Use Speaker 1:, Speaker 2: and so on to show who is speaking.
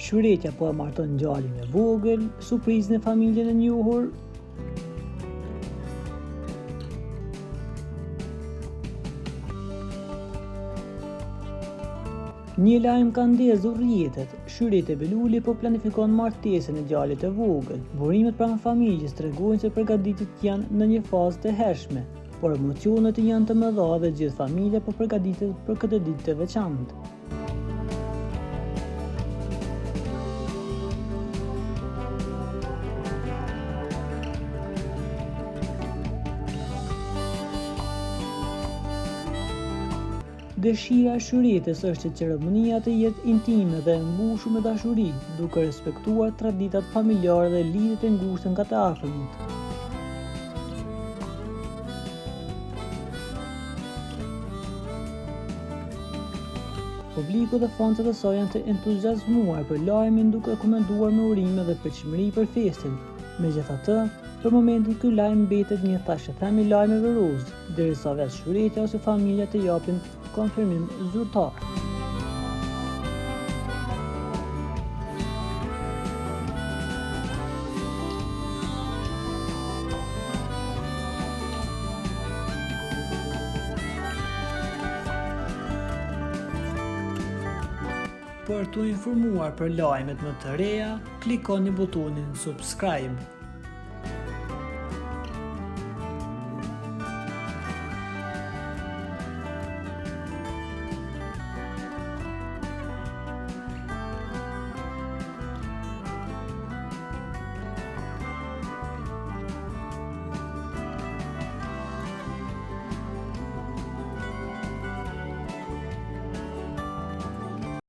Speaker 1: Shëretja po e marton ngjalin e vogël, surprizën e familjen e njohur. Një lajm ka ndezur rrjetet. Shëretja Beluli po planifikon martesën e djalit të vogël. Burimet pranë familjes tregojnë se përgatitjet janë në një fazë të hershme, por emocionet janë të mëdha dhe gjithë familja po përgatitet për këtë ditë të veçantë. Dëshira e Shëretës është që ceremonia të jetë intime dhe e mbushur me dashuri, duke respektuar traditat familjare dhe lidhjet e ngushta nga të afërmit. Publiku dhe fanët e saj janë të entuziazmuar për lajmin, duke komentuar me urime dhe përqëmëri për festin. Megjithatë, për momentin ky lajm mbetet një thashëthemi lajmeve roz, derisa vetë Shëretja ose familja të japin konfirmim zyrtar. Për të informuar për lajmet më të reja, klikoni butonin subscribe.